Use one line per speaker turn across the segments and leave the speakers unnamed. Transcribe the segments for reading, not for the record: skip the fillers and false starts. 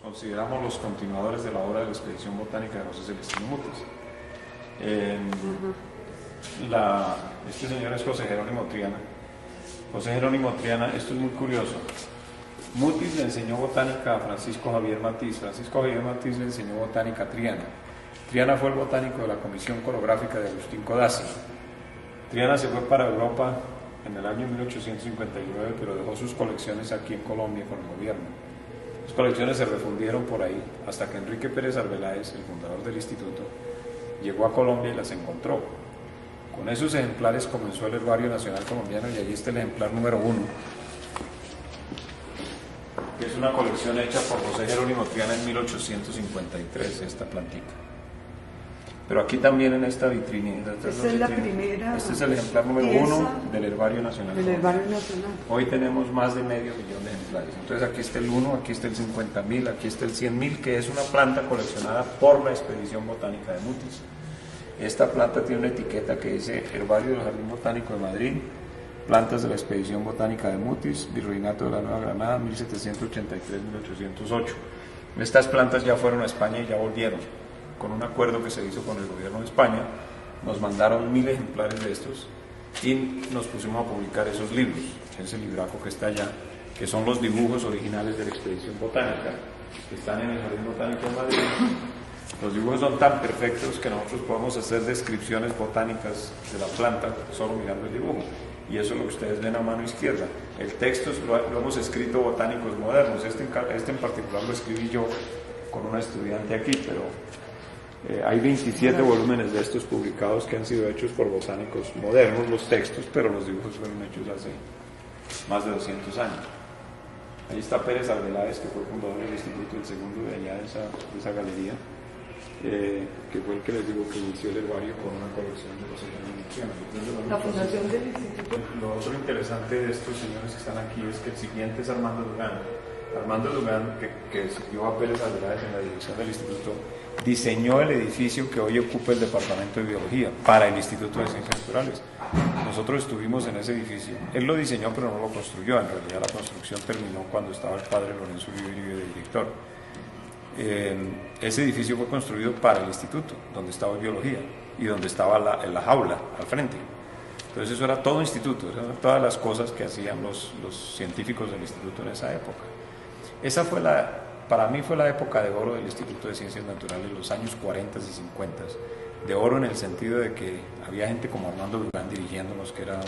consideramos los continuadores de la obra de la expedición botánica de José Celestino Mutis. Este señor es José Jerónimo Triana. José Jerónimo Triana, esto es muy curioso. Mutis le enseñó botánica a Francisco Javier Matiz. Francisco Javier Matiz le enseñó botánica a Triana. Triana fue el botánico de la Comisión Coreográfica de Agustín Codazzi. Triana se fue para Europa en el año 1859, pero dejó sus colecciones aquí en Colombia con el gobierno. Las colecciones se refundieron por ahí hasta que Enrique Pérez Arbeláez, el fundador del instituto, llegó a Colombia y las encontró. Con esos ejemplares comenzó el Herbario Nacional Colombiano y allí está el ejemplar número 1, que es una colección hecha por José Jerónimo Triana en 1853, esta plantita. Pero aquí también en esta vitrinita.
Esta es la primera.
Este es el ejemplar número 1 del Herbario Nacional.
Del Herbario Nacional.
Hoy tenemos más de medio millón de ejemplares. Entonces aquí está el 1, aquí está el 50.000, aquí está el 100.000, que es una planta coleccionada por la Expedición Botánica de Mutis. Esta planta tiene una etiqueta que dice Herbario del Jardín Botánico de Madrid, plantas de la Expedición Botánica de Mutis, Virreinato de la Nueva Granada, 1783-1808. Estas plantas ya fueron a España y ya volvieron. Con un acuerdo que se hizo con el gobierno de España, nos mandaron 1000 ejemplares de estos y nos pusimos a publicar esos libros, ese libraco que está allá, que son los dibujos originales de la Expedición Botánica, que están en el Jardín Botánico de Madrid. Los dibujos son tan perfectos que nosotros podemos hacer descripciones botánicas de la planta solo mirando el dibujo. Y eso es lo que ustedes ven a mano izquierda. El texto lo hemos escrito botánicos modernos. Este en particular lo escribí yo con una estudiante aquí, pero hay 27 volúmenes de estos publicados que han sido hechos por botánicos modernos, los textos, pero los dibujos fueron hechos hace más de 200 años. Ahí está Pérez Arbeláez, que fue el fundador del instituto, el segundo de allá de esa galería, que fue el que les digo que inició el herbario con una colección de los señores.
La fundación del instituto.
Lo otro interesante de estos señores que están aquí es que el siguiente es Armando Dugán. Armando Dugán, que siguió a Pérez Arbeláez en la dirección del instituto, diseñó el edificio que hoy ocupa el Departamento de Biología para el Instituto de Ciencias Naturales. Nosotros estuvimos en ese edificio. Él lo diseñó, pero no lo construyó. En realidad la construcción terminó cuando estaba el padre Lorenzo Uribe de director. Ese edificio fue construido para el instituto, donde estaba biología y donde estaba la jaula al frente. Entonces eso era todo instituto, eran todas las cosas que hacían los científicos del instituto en esa época. Esa fue para mí fue la época de oro del Instituto de Ciencias Naturales, los años 40 y 50. De oro en el sentido de que había gente como Armando Dugán dirigiéndonos, que era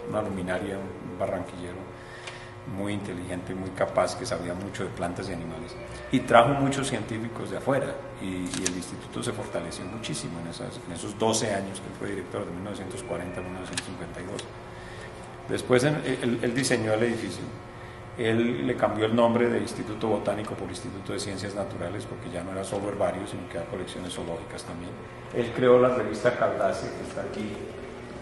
una luminaria, un barranquillero muy inteligente, muy capaz, que sabía mucho de plantas y animales. Y trajo muchos científicos de afuera y el instituto se fortaleció muchísimo en esos 12 años que fue director, de 1940 a 1952. Después él diseñó el edificio. Él le cambió el nombre de Instituto Botánico por Instituto de Ciencias Naturales, porque ya no era solo herbario, sino que era colecciones zoológicas también. Él creó la revista Caldacia, que está aquí.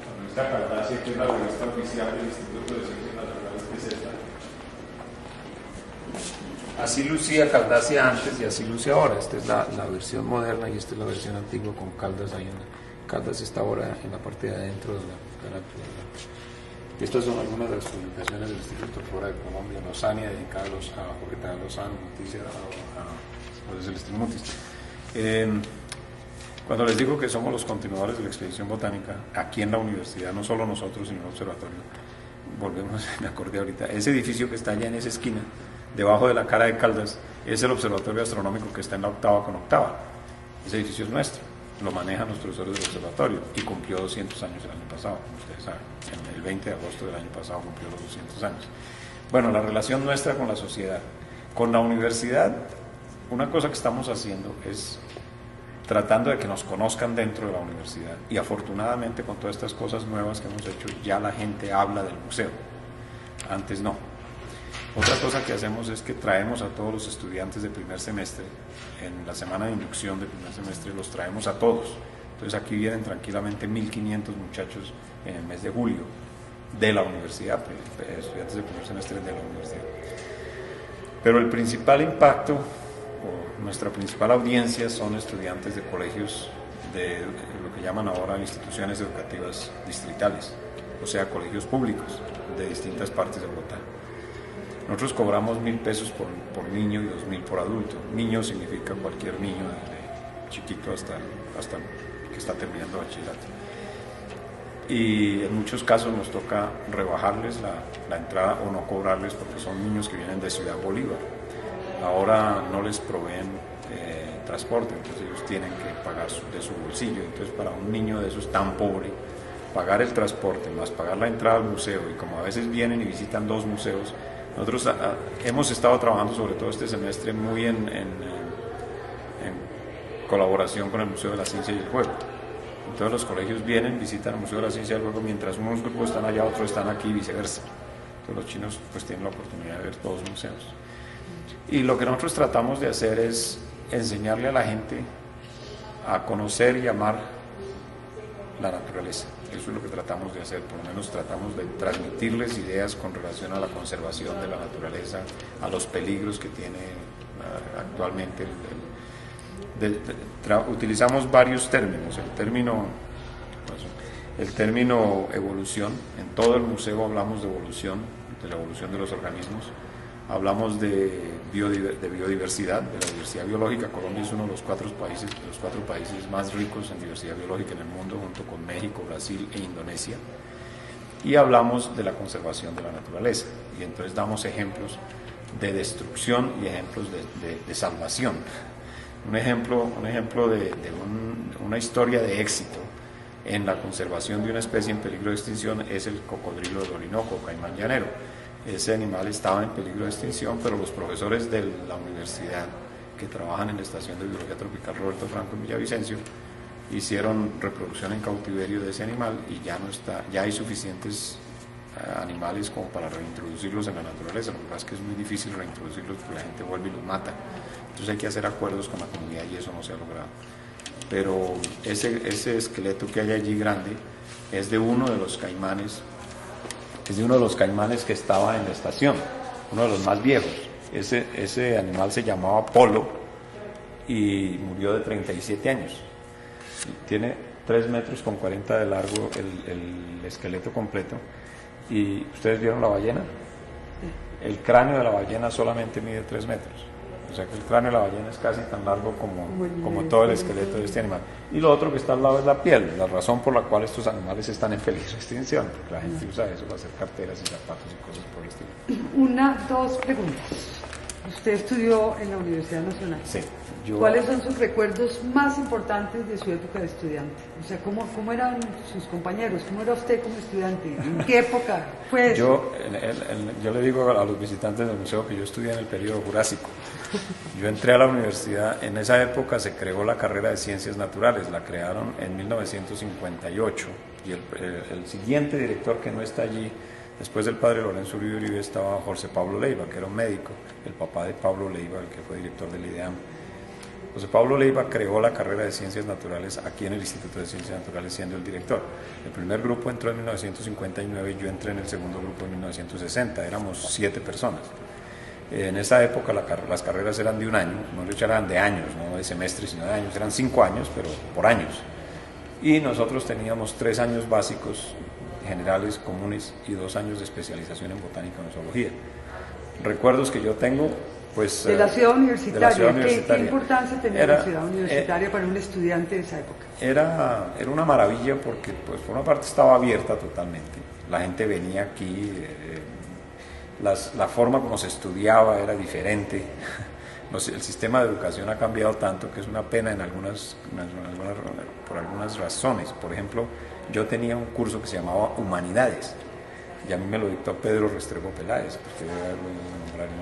La revista Caldacia, que es la revista oficial del Instituto de Ciencias Naturales, que es esta. Así lucía Caldacia antes y así luce ahora. Esta es la versión moderna y esta es la versión antigua con Caldas ahí. Caldas está ahora en la parte de adentro de la carátula. Estas son algunas de las publicaciones del Instituto Flora de Colombia, Lozania, dedicada a Jorge Tadeo Lozano, Noticias a José Celestino Mutis. Cuando les digo que somos los continuadores de la expedición botánica, aquí en la universidad, no solo nosotros, sino el observatorio, volvemos, me acordé ahorita, ese edificio que está allá en esa esquina, debajo de la cara de Caldas, es el observatorio astronómico que está en la octava con octava. Ese edificio es nuestro, lo manejan los profesores del observatorio y cumplió 200 años el año pasado, como ustedes saben. El 20 de agosto del año pasado cumplió los 200 años. Bueno, la relación nuestra con la sociedad. Con la universidad, una cosa que estamos haciendo es tratando de que nos conozcan dentro de la universidad. Y afortunadamente con todas estas cosas nuevas que hemos hecho, ya la gente habla del museo. Antes no. Otra cosa que hacemos es que traemos a todos los estudiantes de primer semestre, en la semana de inducción de primer semestre, los traemos a todos. Entonces aquí vienen tranquilamente 1.500 muchachos en el mes de julio de la universidad, estudiantes de primer semestre de la universidad. Pero el principal impacto, o nuestra principal audiencia, son estudiantes de colegios de lo que llaman ahora instituciones educativas distritales, o sea, colegios públicos de distintas partes de Bogotá. Nosotros cobramos 1.000 pesos por niño y 2.000 por adulto. Niño significa cualquier niño, desde chiquito hasta que está terminando bachillerato. Y en muchos casos nos toca rebajarles la entrada o no cobrarles porque son niños que vienen de Ciudad Bolívar. Ahora no les proveen transporte, entonces ellos tienen que pagar de su bolsillo. Entonces para un niño de esos tan pobre, pagar el transporte más pagar la entrada al museo, y como a veces vienen y visitan 2 museos, nosotros hemos estado trabajando sobre todo este semestre muy en colaboración con el Museo de la Ciencia y el Juego. Entonces los colegios vienen, visitan el Museo de la Ciencia y el Juego, mientras unos grupos están allá, otros están aquí y viceversa. Entonces los chinos pues tienen la oportunidad de ver todos los museos. Y lo que nosotros tratamos de hacer es enseñarle a la gente a conocer y amar la naturaleza. Eso es lo que tratamos de hacer, por lo menos tratamos de transmitirles ideas con relación a la conservación de la naturaleza, a los peligros que tiene actualmente. Utilizamos varios términos, el término evolución, en todo el museo hablamos de la evolución de los organismos, hablamos de biodiversidad, de la diversidad biológica. Colombia es uno de los cuatro países más ricos en diversidad biológica en el mundo, junto con México, Brasil e Indonesia. Y hablamos de la conservación de la naturaleza. Y entonces damos ejemplos de destrucción y ejemplos de salvación. Un ejemplo de una historia de éxito en la conservación de una especie en peligro de extinción es el cocodrilo del Orinoco, caimán llanero. Ese animal estaba en peligro de extinción, pero los profesores de la universidad que trabajan en la Estación de Biología Tropical Roberto Franco en Villavicencio hicieron reproducción en cautiverio de ese animal y ya hay suficientes animales como para reintroducirlos en la naturaleza. Lo que pasa es que es muy difícil reintroducirlos porque la gente vuelve y los mata. Entonces hay que hacer acuerdos con la comunidad y eso no se ha logrado. Pero ese esqueleto que hay allí grande es de uno de los caimanes. Es de uno de los caimanes que estaba en la estación, uno de los más viejos. Ese animal se llamaba Polo y murió de 37 años. Tiene 3 metros con 40 de largo el esqueleto completo. ¿Y ustedes vieron la ballena? El cráneo de la ballena solamente mide 3 metros. O sea que el cráneo de la ballena es casi tan largo como todo el esqueleto de este animal. Y lo otro que está al lado es la piel, la razón por la cual estos animales están en peligro de extinción, porque la gente usa eso para hacer carteras y zapatos y cosas por el estilo.
2 preguntas. Usted estudió en la Universidad Nacional.
Sí.
¿Cuáles son sus recuerdos más importantes de su época de estudiante? O sea, ¿cómo eran sus compañeros? ¿Cómo era usted como estudiante? ¿En qué época fue eso?
Yo le digo a los visitantes del museo que yo estudié en el periodo Jurásico. Yo entré a la universidad, en esa época se creó la carrera de Ciencias Naturales, la crearon en 1958 y el siguiente director que no está allí, después del padre Lorenzo Uribe, estaba José Pablo Leiva, que era un médico, el papá de Pablo Leiva, el que fue director del IDEAM. José Pablo Leiva creó la carrera de Ciencias Naturales aquí en el Instituto de Ciencias Naturales siendo el director. El primer grupo entró en 1959 y yo entré en el segundo grupo en 1960, éramos 7 personas. En esa época las carreras eran de un año, no eran de años, no de semestres, sino de años, eran 5 años, pero por años. Y nosotros teníamos 3 años básicos, generales, comunes, y 2 años de especialización en botánica y zoología. Recuerdos que yo tengo, pues...
De la ciudad universitaria.
De la ciudad universitaria.
¿Qué importancia tenía la ciudad universitaria para un estudiante de esa época?
Era una maravilla porque, pues, por una parte estaba abierta totalmente. La gente venía aquí... La forma como se estudiaba era diferente. El sistema de educación ha cambiado tanto que es una pena por algunas razones. Por ejemplo, yo tenía un curso que se llamaba Humanidades y a mí me lo dictó Pedro Restrepo Peláez, porque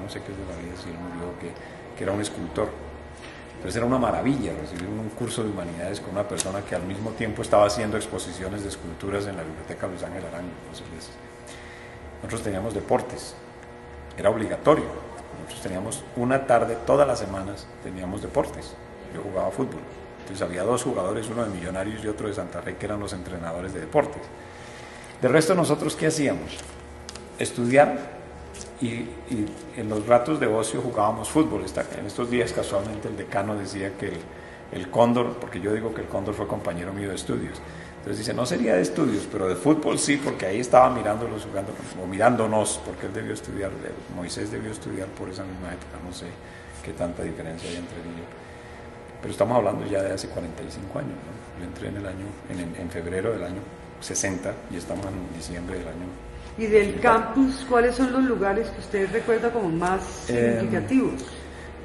no sé qué es de la vida, si él murió, que era un escultor. Entonces era una maravilla recibir un curso de Humanidades con una persona que al mismo tiempo estaba haciendo exposiciones de esculturas en la Biblioteca Luis Ángel Arango. Nosotros teníamos deportes, era obligatorio. Nosotros teníamos una tarde, todas las semanas teníamos deportes. Yo jugaba fútbol. Entonces había 2 jugadores, uno de Millonarios y otro de Santa Fe, que eran los entrenadores de deportes. De resto, nosotros, ¿qué hacíamos? Estudiar y en los ratos de ocio jugábamos fútbol. En estos días, casualmente, el decano decía que el Cóndor, porque yo digo que el Cóndor fue compañero mío de estudios, Entonces dice, no sería de estudios, pero de fútbol sí, porque ahí estaba mirándolos jugando, o mirándonos, porque él debió estudiar, Moisés debió estudiar por esa misma época, no sé qué tanta diferencia hay entre él y yo. Pero estamos hablando ya de hace 45 años, ¿no? Yo entré en febrero del año 60 y estamos en diciembre del año.
¿Y del campus, cuáles son los lugares que usted recuerda como más significativos?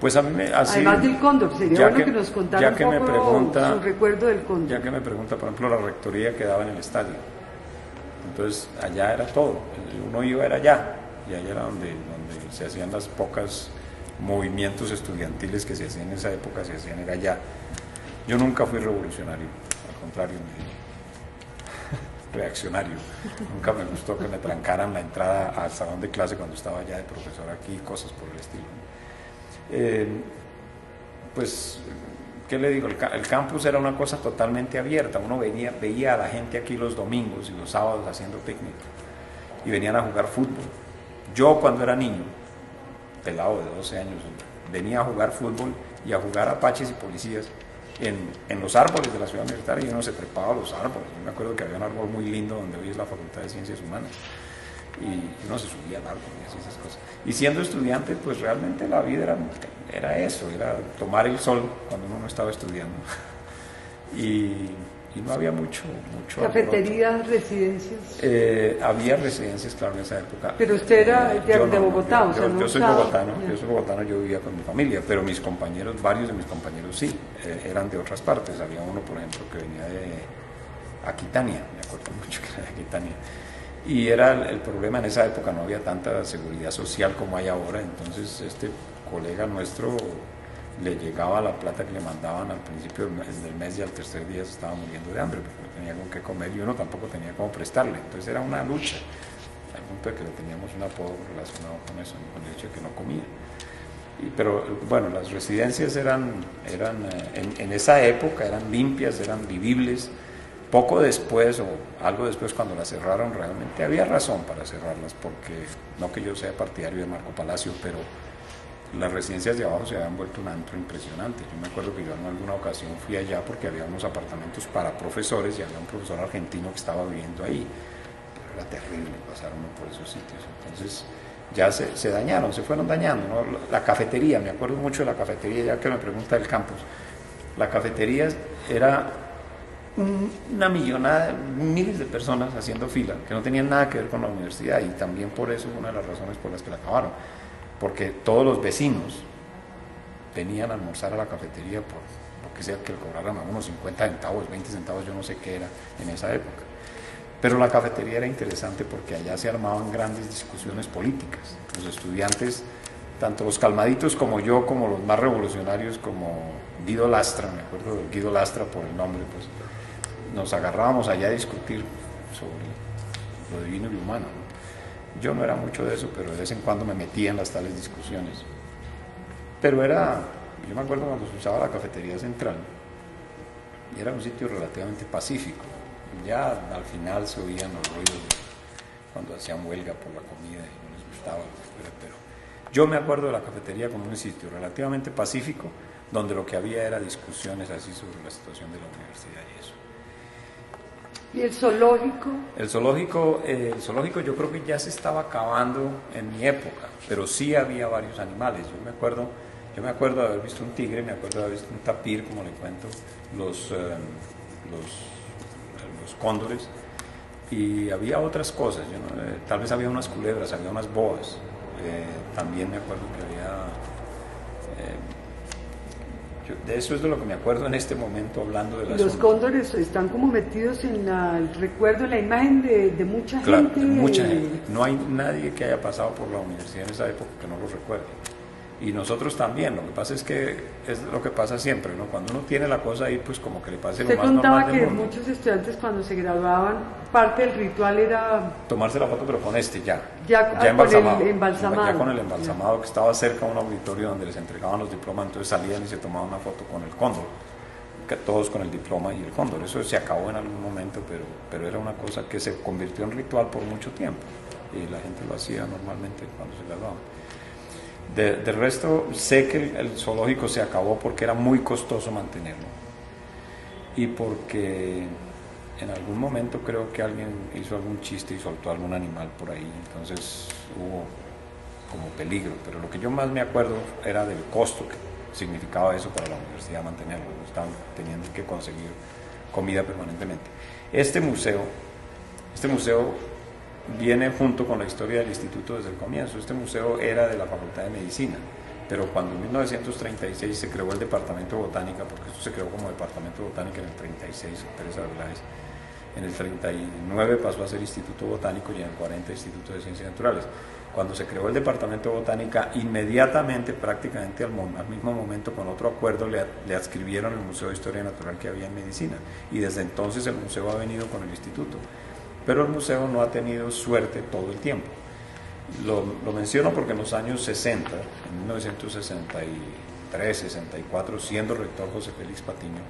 Pues a mí así,
además del Cóndor, sería bueno que nos contara un poco su recuerdo del Cóndor.
Ya que me pregunta, por ejemplo, la rectoría quedaba en el estadio. Entonces, allá era todo. Uno iba era allá, y allá era donde se hacían las pocas movimientos estudiantiles que se hacían en esa época, se hacían era allá. Yo nunca fui revolucionario, al contrario, reaccionario. Nunca me gustó que me trancaran la entrada al salón de clase cuando estaba ya de profesor aquí, cosas por el estilo. Pues, ¿qué le digo? El campus era una cosa totalmente abierta. Uno veía a la gente aquí los domingos y los sábados haciendo picnic y venían a jugar fútbol. Yo cuando era niño, pelado de 12 años, venía a jugar fútbol y a jugar apaches y policías en los árboles de la ciudad universitaria, y uno se trepaba a los árboles. Yo me acuerdo que había un árbol muy lindo donde hoy es la Facultad de Ciencias Humanas, y uno se subía al árbol y hacía esas cosas. Y siendo estudiante, pues realmente la vida era eso, era tomar el sol cuando uno no estaba estudiando. Y no había mucho
¿Cafeterías, residencias?
Había residencias, claro, en esa época.
Pero usted era de Bogotá, o sea,
yo soy bogotano, yo vivía con mi familia, pero mis compañeros, varios de mis compañeros sí, eran de otras partes. Había uno, por ejemplo, que venía de Aquitania, me acuerdo mucho que era de Aquitania. Y era el problema, en esa época no había tanta seguridad social como hay ahora, entonces este colega nuestro le llegaba la plata que le mandaban al principio del mes y al tercer día se estaba muriendo de hambre porque no tenía con qué comer y uno tampoco tenía cómo prestarle. Entonces era una lucha, al punto de que le teníamos un apodo relacionado con eso, con el hecho de que no comía. Pero bueno, las residencias eran en esa época eran limpias, eran vivibles. Poco después o algo después, cuando las cerraron, realmente había razón para cerrarlas, porque no que yo sea partidario de Marco Palacio, pero las residencias de abajo se habían vuelto un antro impresionante. Yo me acuerdo que yo en alguna ocasión fui allá porque había unos apartamentos para profesores y había un profesor argentino que estaba viviendo ahí. Pero era terrible pasar uno por esos sitios. Entonces ya se dañaron, se fueron dañando, ¿no? La cafetería, me acuerdo mucho de la cafetería, ya que me pregunta del campus. La cafetería era una millonada, miles de personas haciendo fila, que no tenían nada que ver con la universidad, y también por eso una de las razones por las que la acabaron, porque todos los vecinos venían a almorzar a la cafetería porque sea que le cobraran a unos 50 centavos, 20 centavos, yo no sé qué era en esa época. Pero la cafetería era interesante porque allá se armaban grandes discusiones políticas. Los estudiantes, tanto los calmaditos como yo, como los más revolucionarios, como Guido Lastra, me acuerdo de Guido Lastra por el nombre, pues nos agarrábamos allá a discutir sobre lo divino y lo humano, ¿no? Yo no era mucho de eso, pero de vez en cuando me metía en las tales discusiones. Pero yo me acuerdo cuando se usaba la cafetería central, y era un sitio relativamente pacífico. Ya al final se oían los ruidos cuando hacían huelga por la comida y no les gustaba, pero yo me acuerdo de la cafetería como un sitio relativamente pacífico, donde lo que había era discusiones así sobre la situación de la universidad y eso.
¿Y el zoológico?
El zoológico yo creo que ya se estaba acabando en mi época, pero sí había varios animales. Yo me acuerdo de haber visto un tigre, me acuerdo de haber visto un tapir, como le cuento, los cóndores, y había otras cosas, tal vez había unas culebras, había unas boas, también me acuerdo que había... de eso es de lo que me acuerdo en este momento, hablando de las...
Los cóndores están como metidos en el recuerdo, en la imagen de mucha
claro,
gente.
Mucha gente. No hay nadie que haya pasado por la universidad en esa época que no lo recuerde. Y nosotros también. Lo que pasa es que es lo que pasa siempre, ¿no? Cuando uno tiene la cosa ahí, pues como que le pase lo más normal del mundo.
Usted contaba que muchos estudiantes cuando se graduaban, parte del ritual era...
tomarse la foto, pero con ya
embalsamado.
Ya con el embalsamado, que estaba cerca de un auditorio donde les entregaban los diplomas, entonces salían y se tomaban una foto con el cóndor, todos con el diploma y el cóndor. Eso se acabó en algún momento, pero era una cosa que se convirtió en ritual por mucho tiempo, y la gente lo hacía normalmente cuando se graduaban. Del resto, sé que el zoológico se acabó porque era muy costoso mantenerlo y porque en algún momento creo que alguien hizo algún chiste y soltó algún animal por ahí, entonces hubo como peligro, pero lo que yo más me acuerdo era del costo que significaba eso para la universidad mantenerlo, estaban teniendo que conseguir comida permanentemente. Este museo viene junto con la historia del instituto desde el comienzo. Este museo era de la Facultad de Medicina, pero cuando en 1936 se creó el Departamento de Botánica, porque esto se creó como Departamento de Botánica en el 36, Teresa Arbeláez, en el 39 pasó a ser Instituto Botánico y en el 40 Instituto de Ciencias Naturales. Cuando se creó el Departamento de Botánica, inmediatamente, prácticamente al mismo momento, con otro acuerdo, le adscribieron el Museo de Historia Natural que había en Medicina, y desde entonces el museo ha venido con el instituto. Pero el museo no ha tenido suerte todo el tiempo. Lo menciono porque en los años 60, en 1963, 64, siendo rector José Félix Patiño,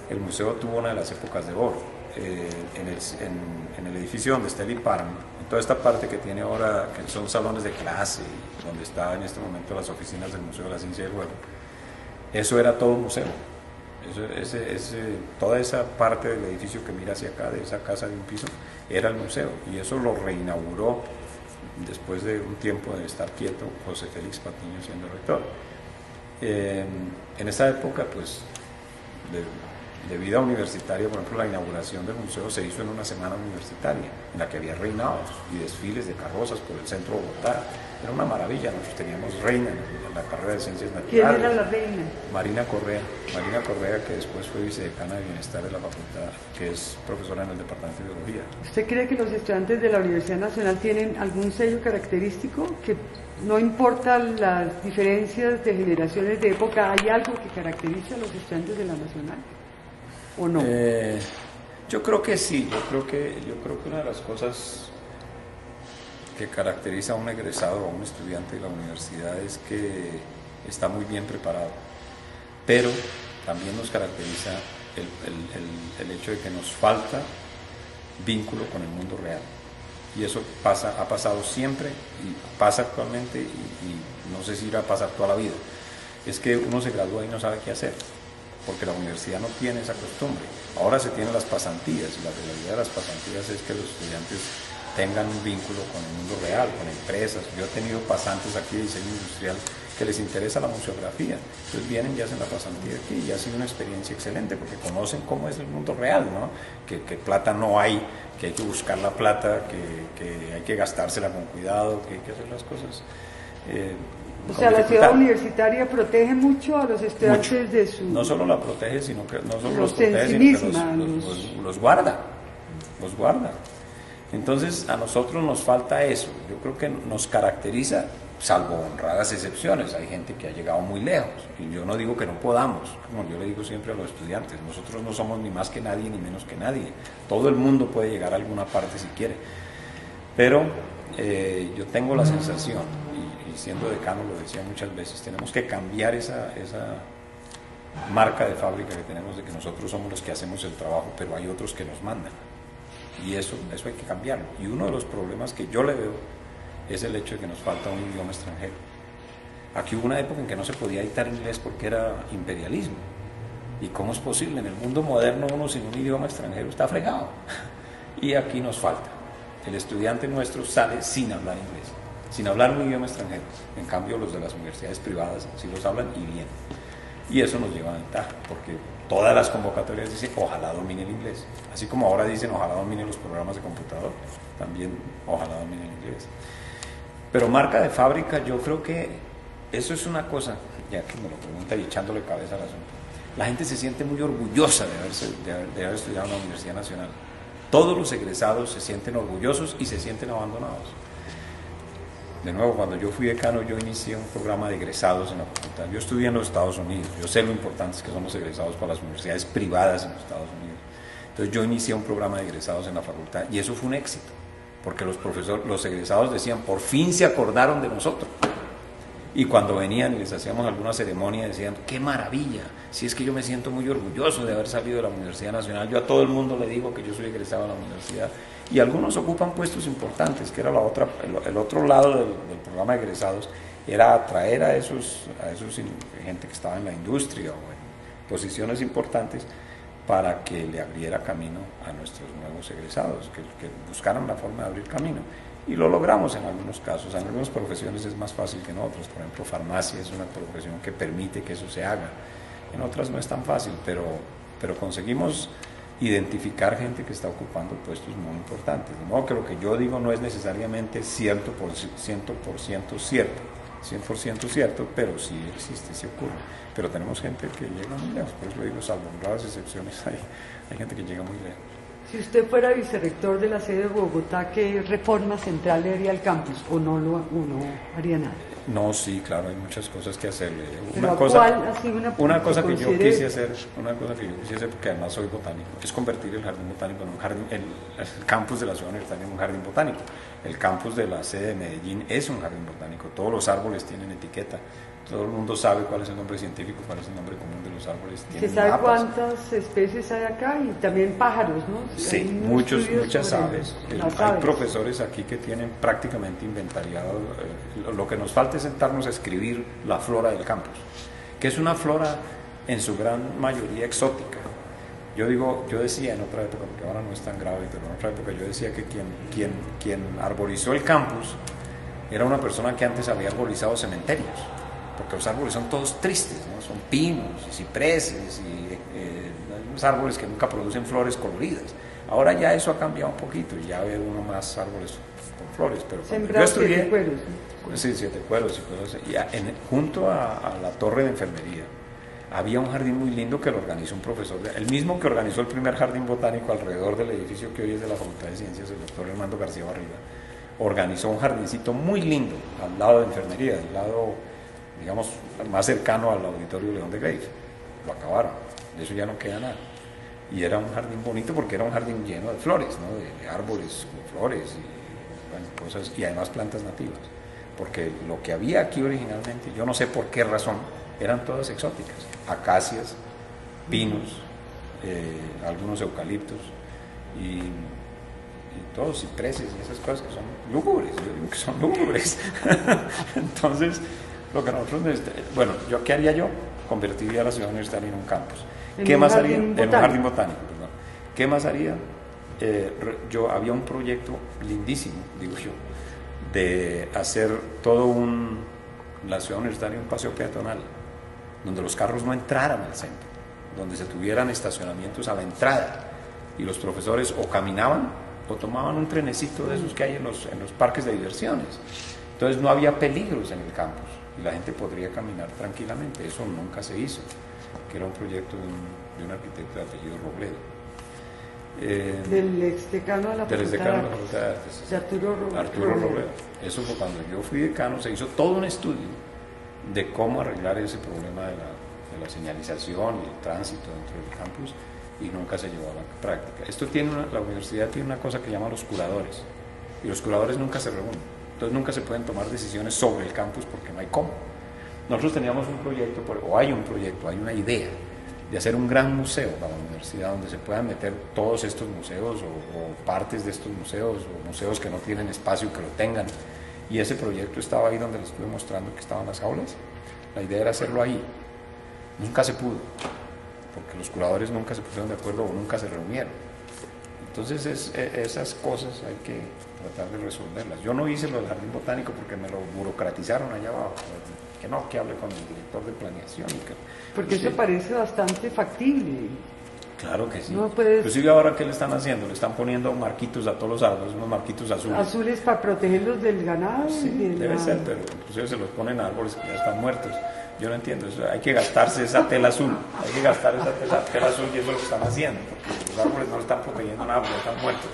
el museo tuvo una de las épocas de oro. En el edificio donde está el IPARM, en toda esta parte que tiene ahora, que son salones de clase, donde está en este momento las oficinas del Museo de la Ciencia del Juego, eso era todo museo. Toda esa parte del edificio que mira hacia acá, de esa casa de un piso, era el museo, y eso lo reinauguró después de un tiempo de estar quieto José Félix Patiño siendo rector. En esa época, pues, de vida universitaria, por ejemplo, la inauguración del museo se hizo en una semana universitaria, en la que había reinados y desfiles de carrozas por el centro de Bogotá. Era una maravilla, nosotros teníamos reina en la carrera de Ciencias Naturales.
¿Quién era la reina?
Marina Correa, que después fue vicedecana de Bienestar de la facultad, que es profesora en el Departamento de Biología.
¿Usted cree que los estudiantes de la Universidad Nacional tienen algún sello característico? Que no importa las diferencias de generaciones de época, ¿hay algo que caracteriza a los estudiantes de la Nacional? ¿O no?
Yo creo que sí, yo creo que una de las cosas que caracteriza a un egresado o a un estudiante de la universidad es que está muy bien preparado, pero también nos caracteriza el hecho de que nos falta vínculo con el mundo real, y eso ha pasado siempre y pasa actualmente, y no sé si irá a pasar toda la vida. Es que uno se gradúa y no sabe qué hacer, porque la universidad no tiene esa costumbre. Ahora se tienen las pasantías, y la realidad de las pasantías es que los estudiantes tengan un vínculo con el mundo real, con empresas. Yo he tenido pasantes aquí de diseño industrial que les interesa la museografía, entonces vienen y hacen la pasantía aquí, y ha sido una experiencia excelente, porque conocen cómo es el mundo real, ¿no? Que plata no hay, que hay que buscar la plata, que hay que gastársela con cuidado, que hay que hacer las cosas.
O sea, la ciudad universitaria protege mucho a los estudiantes de su...
No solo la protege, sino que no solo
los
protege,
sino
que los guarda. Los guarda. Entonces, a nosotros nos falta eso. Yo creo que nos caracteriza, salvo honradas excepciones. Hay gente que ha llegado muy lejos, y yo no digo que no podamos, como yo le digo siempre a los estudiantes, nosotros no somos ni más que nadie ni menos que nadie. Todo el mundo puede llegar a alguna parte si quiere. Pero yo tengo la sensación, y siendo decano lo decía muchas veces, tenemos que cambiar esa marca de fábrica que tenemos de que nosotros somos los que hacemos el trabajo, pero hay otros que nos mandan. Y eso hay que cambiarlo. Y uno de los problemas que yo le veo es el hecho de que nos falta un idioma extranjero. Aquí hubo una época en que no se podía dictar inglés porque era imperialismo. ¿Y cómo es posible? En el mundo moderno uno sin un idioma extranjero está fregado. Y aquí nos falta. El estudiante nuestro sale sin hablar inglés, sin hablar un idioma extranjero. En cambio, los de las universidades privadas sí los hablan, y bien. Y eso nos lleva a ventaja, porque todas las convocatorias dicen ojalá domine el inglés. Así como ahora dicen ojalá domine los programas de computador, también ojalá domine el inglés. Pero marca de fábrica, yo creo que eso es una cosa, ya que me lo pregunta y echándole cabeza al asunto. La gente se siente muy orgullosa de haber estudiado en la Universidad Nacional. Todos los egresados se sienten orgullosos y se sienten abandonados. De nuevo, cuando yo fui decano, yo inicié un programa de egresados en la facultad. Yo estudié en los Estados Unidos, yo sé lo importantes que son los egresados para las universidades privadas en los Estados Unidos. Entonces yo inicié un programa de egresados en la facultad, y eso fue un éxito, porque los egresados decían, por fin se acordaron de nosotros. Y cuando venían y les hacíamos alguna ceremonia, decían, qué maravilla, si es que yo me siento muy orgulloso de haber salido de la Universidad Nacional. Yo a todo el mundo le digo que yo soy egresado de la universidad. Y algunos ocupan puestos importantes, que era el otro lado del programa de egresados, era atraer a esos gente que estaba en la industria o en posiciones importantes, para que le abriera camino a nuestros nuevos egresados, que buscaran la forma de abrir camino. Y lo logramos en algunos casos. En algunas profesiones es más fácil que en otras. Por ejemplo, farmacia es una profesión que permite que eso se haga. En otras no es tan fácil, pero conseguimos identificar gente que está ocupando puestos muy importantes. De modo que lo que yo digo no es necesariamente 100% cierto, 100% cierto, pero sí existe, sí ocurre. Pero tenemos gente que llega muy lejos, por eso lo digo, salvo raras excepciones, hay gente que llega muy lejos.
Si usted fuera vicerrector de la sede de Bogotá, ¿qué reforma central le haría al campus? ¿O no haría nada?
No, sí, claro, hay muchas cosas que hacerle.
Una cosa
que yo quise hacer, porque además soy botánico, es convertir el jardín botánico en un jardín, el campus de la ciudad universitaria en un jardín botánico. El campus de la sede de Medellín es un jardín botánico, todos los árboles tienen etiqueta, todo el mundo sabe cuál es el nombre científico, cuál es el nombre común de los árboles.
¿Se sabe cuántas especies hay acá? Y también pájaros, ¿no?
Sí, muchas aves. Hay profesores aquí que tienen prácticamente inventariado. Lo que nos falta es sentarnos a escribir la flora del campus, que es una flora en su gran mayoría exótica. Yo decía en otra época, porque ahora no es tan grave, pero en otra época yo decía que quien arborizó el campus era una persona que antes había arborizado cementerios, porque los árboles son todos tristes, ¿no? Son pinos y cipreses y unos árboles que nunca producen flores coloridas. Ahora ya eso ha cambiado un poquito y ya ve uno más árboles con flores, pero cuando yo estudié,
siete cueros, ¿no?
Sí, 7 cueros y cosas así. Junto a la torre de enfermería había un jardín muy lindo que lo organizó un profesor, el mismo que organizó el primer jardín botánico alrededor del edificio que hoy es de la Facultad de Ciencias, el doctor Armando García Barriga, organizó un jardincito muy lindo al lado de enfermería, al lado, digamos, más cercano al auditorio León de Greiff. Lo acabaron, de eso ya no queda nada. Y era un jardín bonito porque era un jardín lleno de flores, ¿no? de árboles con flores y bueno, cosas, y además plantas nativas. Porque lo que había aquí originalmente, yo no sé por qué razón, eran todas exóticas, acacias, pinos, algunos eucaliptos y todos cipreses y esas cosas que son lúgubres, yo digo que son lúgubres. Entonces, lo que nosotros necesitamos, ¿qué haría yo? Convertiría a la ciudad universitaria en un campus. ¿Qué más haría? En un jardín botánico, perdón. ¿Qué más haría? Había un proyecto lindísimo, digo yo, de hacer la ciudad universitaria un paseo peatonal, donde los carros no entraran al centro, donde se tuvieran estacionamientos a la entrada y los profesores o caminaban o tomaban un trenecito de esos que hay en los parques de diversiones. Entonces no había peligros en el campus y la gente podría caminar tranquilamente. Eso nunca se hizo, que era un proyecto de un arquitecto de apellido Robledo.
Del exdecano de la Facultad de Artes, de Arturo
Robledo. Eso fue cuando yo fui decano, se hizo todo un estudio de cómo arreglar ese problema de la señalización y el tránsito dentro del campus y nunca se llevó a la práctica. La universidad tiene una cosa que llama los curadores y los curadores nunca se reúnen, entonces nunca se pueden tomar decisiones sobre el campus porque no hay cómo. Nosotros teníamos un proyecto, hay una idea de hacer un gran museo para la universidad donde se puedan meter todos estos museos o partes de estos museos o museos que no tienen espacio que lo tengan, y ese proyecto estaba ahí donde les estuve mostrando que estaban las aulas. La idea era hacerlo ahí, nunca se pudo porque los curadores nunca se pusieron de acuerdo o nunca se reunieron. Entonces esas cosas hay que tratar de resolverlas. Yo no hice lo del jardín botánico porque me lo burocratizaron allá abajo, que hable con el director de planeación.
Porque eso parece bastante factible.
Claro que sí.
No puedes...
Inclusive ahora, ¿qué le están haciendo? Le están poniendo marquitos a todos los árboles, unos marquitos azules.
¿Azules para protegerlos del ganado?
Sí, debe ser, pero inclusive se los ponen a árboles que ya están muertos. Yo no entiendo eso. Hay que gastarse esa tela azul. Hay que gastar esa tela azul y eso es lo que están haciendo. Porque los árboles no están protegiendo nada porque están muertos.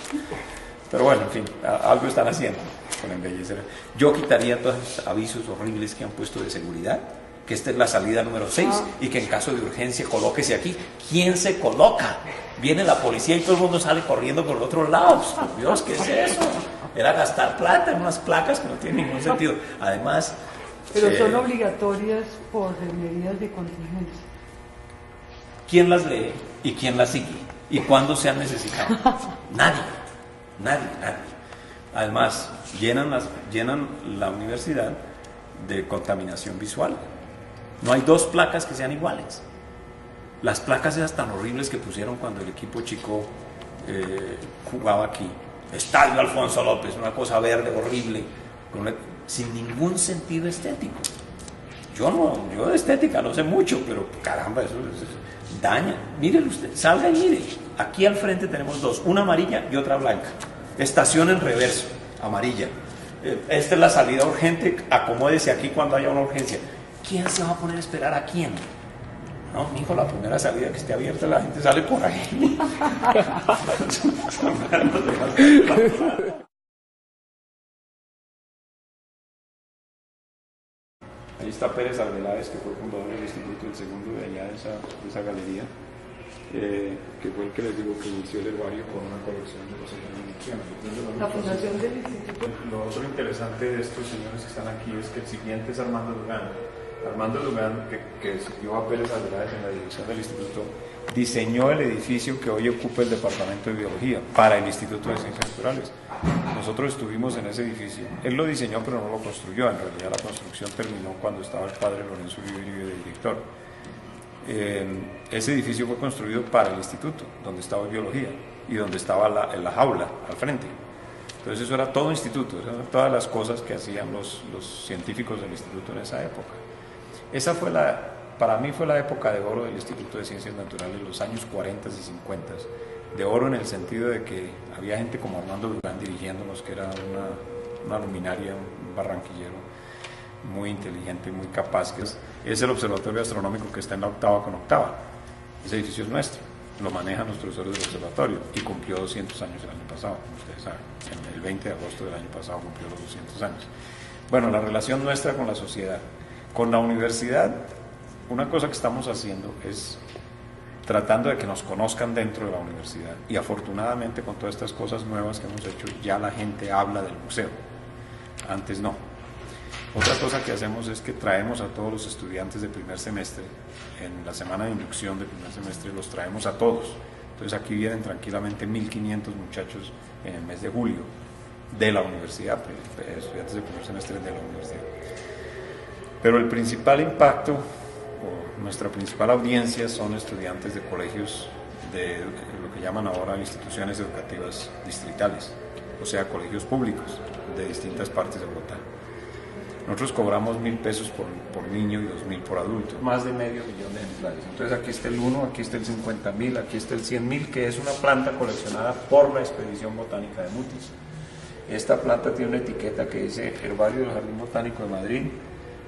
Pero bueno, en fin, algo están haciendo con embellecer. Yo quitaría todos esos avisos horribles que han puesto de seguridad, que esta es la salida número 6 y que en caso de urgencia colóquese aquí. ¿Quién se coloca? Viene la policía y todo el mundo sale corriendo por el otro lado. Por Dios, ¿qué es eso? Era gastar plata en unas placas que no tienen ningún sentido. Además...
Pero son obligatorias por medidas de contingencia.
¿Quién las lee y quién las sigue? ¿Y cuándo se han necesitado? Nadie. Además, llenan la universidad de contaminación visual. No hay 2 placas que sean iguales. Las placas esas tan horribles que pusieron cuando el equipo chico jugaba aquí. Estadio Alfonso López, una cosa verde horrible, sin ningún sentido estético. Yo de estética no sé mucho, pero caramba, eso daña. Mírelo usted, salga y mire. Aquí al frente tenemos dos, una amarilla y otra blanca. Estación en reverso, amarilla. Esta es la salida urgente, acomódese aquí cuando haya una urgencia. ¿Quién se va a poner a esperar a quién? No, mijo, la primera salida que esté abierta, la gente sale por ahí. Ahí está Pérez Arbeláez, que fue fundador del instituto, el segundo de allá de esa galería, que fue el que les digo que inició el herbario con una colección de los señores.
La fundación del instituto.
Lo otro interesante de estos señores que están aquí es que el siguiente es Armando Lugán. Armando Lugán, que siguió a Pérez Arbeláez en la dirección del instituto, diseñó el edificio que hoy ocupa el departamento de biología para el Instituto de Ciencias Naturales. Nosotros estuvimos en ese edificio. Él lo diseñó, pero no lo construyó. En realidad la construcción terminó cuando estaba el padre Lorenzo Uribe de director. Ese edificio fue construido para el instituto, donde estaba biología y donde estaba la jaula al frente. Entonces eso era todo instituto, eran todas las cosas que hacían los científicos del instituto en esa época. Esa fue para mí fue la época de oro del Instituto de Ciencias Naturales, los años 40 y 50. De oro en el sentido de que había gente como Armando Lugán dirigiéndonos, que era una luminaria, un barranquillero muy inteligente, muy capaz. Que es el observatorio astronómico que está en la octava con octava. Ese edificio es nuestro, lo manejan los profesores del observatorio y cumplió 200 años el año pasado, como ustedes saben. El 20 de agosto del año pasado cumplió los 200 años. Bueno, la relación nuestra con la sociedad. Con la universidad, una cosa que estamos haciendo es tratando de que nos conozcan dentro de la universidad, y afortunadamente con todas estas cosas nuevas que hemos hecho ya la gente habla del museo, antes no. Otra cosa que hacemos es que traemos a todos los estudiantes de primer semestre, en la semana de inducción de primer semestre los traemos a todos. Entonces aquí vienen tranquilamente 1.500 muchachos en el mes de julio de la universidad, estudiantes de primer semestre de la universidad. Pero el principal impacto, o nuestra principal audiencia, son estudiantes de colegios de lo que llaman ahora instituciones educativas distritales, o sea, colegios públicos de distintas partes de Bogotá. Nosotros cobramos 1.000 pesos por niño y 2.000 por adulto, más de medio millón de ejemplares. Entonces aquí está el 1, aquí está el 50.000, aquí está el 100.000, que es una planta coleccionada por la Expedición Botánica de Mutis. Esta planta tiene una etiqueta que dice Herbario del Jardín Botánico de Madrid,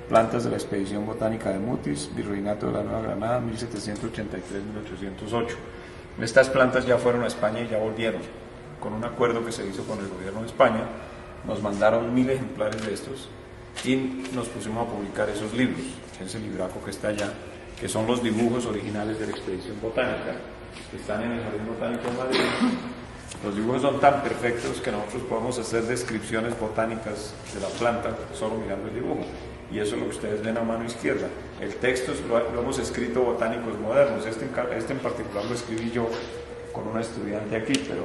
plantas de la Expedición Botánica de Mutis, Virreinato de la Nueva Granada, 1783-1808. Estas plantas ya fueron a España y ya volvieron. Con un acuerdo que se hizo con el gobierno de España, nos mandaron 1.000 ejemplares de estos y nos pusimos a publicar esos libros, ese libraco que está allá, que son los dibujos originales de la Expedición Botánica, que están en el Jardín Botánico de Madrid. Los dibujos son tan perfectos que nosotros podemos hacer descripciones botánicas de la planta solo mirando el dibujo. Y eso es lo que ustedes ven a mano izquierda. El texto lo hemos escrito botánicos modernos. Este en particular lo escribí yo con una estudiante aquí, pero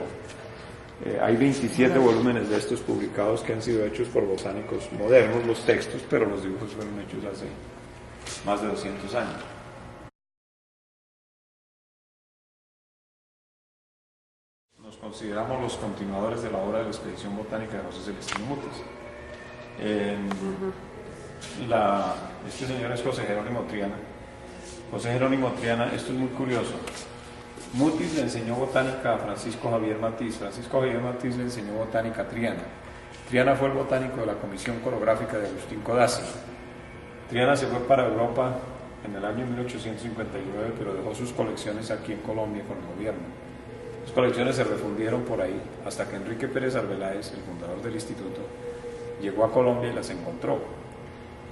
hay 27 volúmenes de estos publicados que han sido hechos por botánicos modernos, los textos, pero los dibujos fueron hechos hace más de 200 años. Nos consideramos los continuadores de la obra de la Expedición Botánica de José Celestino Mutis. Este señor es José Jerónimo Triana. José Jerónimo Triana, esto es muy curioso. Mutis le enseñó botánica a Francisco Javier Matiz. Francisco Javier Matiz le enseñó botánica a Triana. Triana fue el botánico de la Comisión Coreográfica de Agustín Codazzi. Triana se fue para Europa en el año 1859, pero dejó sus colecciones aquí en Colombia con el gobierno. Las colecciones se refundieron por ahí hasta que Enrique Pérez Arbeláez, el fundador del instituto, llegó a Colombia y las encontró.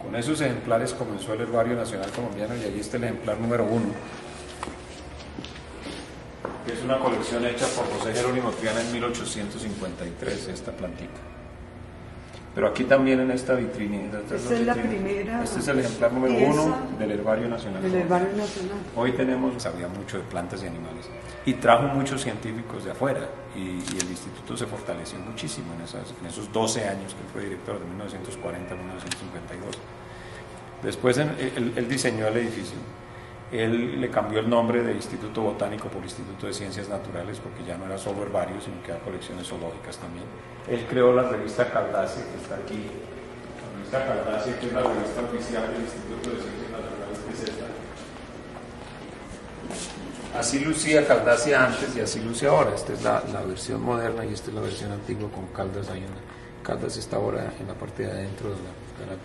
Con esos ejemplares comenzó el Herbario Nacional Colombiano, y allí está el ejemplar número 1, que es una colección hecha por José Jerónimo Triana en 1853, esta plantita. Pero aquí también en esta vitrina,
esta es la primera.
Este es el ejemplar número 1 del Herbario Nacional.
Del Herbario Nacional.
Hoy sabía mucho de plantas y animales, y trajo muchos científicos de afuera, y el instituto se fortaleció muchísimo en esos 12 años que fue director, de 1940 a 1952. Después él diseñó el edificio. Él le cambió el nombre de Instituto Botánico por Instituto de Ciencias Naturales, porque ya no era solo herbario, sino que era colecciones zoológicas también. Él creó la revista Caldace, que está aquí. La revista Caldace, que es la revista oficial del Instituto de Ciencias Naturales, que es esta. Así lucía Caldace antes y así luce ahora. Esta es la versión moderna y esta es la versión antigua con Caldas. Caldas está ahora en la parte de adentro de la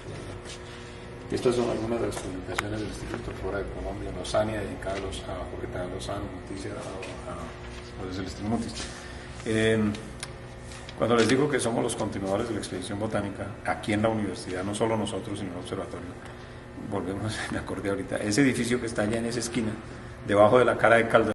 Estas son algunas de las publicaciones del Instituto Flora de Colombia, Lozania, dedicadas a Jorge Tadeo Lozano, noticias a Celestino Montis. Cuando les digo que somos los continuadores de la expedición botánica, aquí en la universidad, no solo nosotros, sino el observatorio, volvemos, me acordé ahorita, ese edificio que está allá en esa esquina, debajo de la cara de Caldas,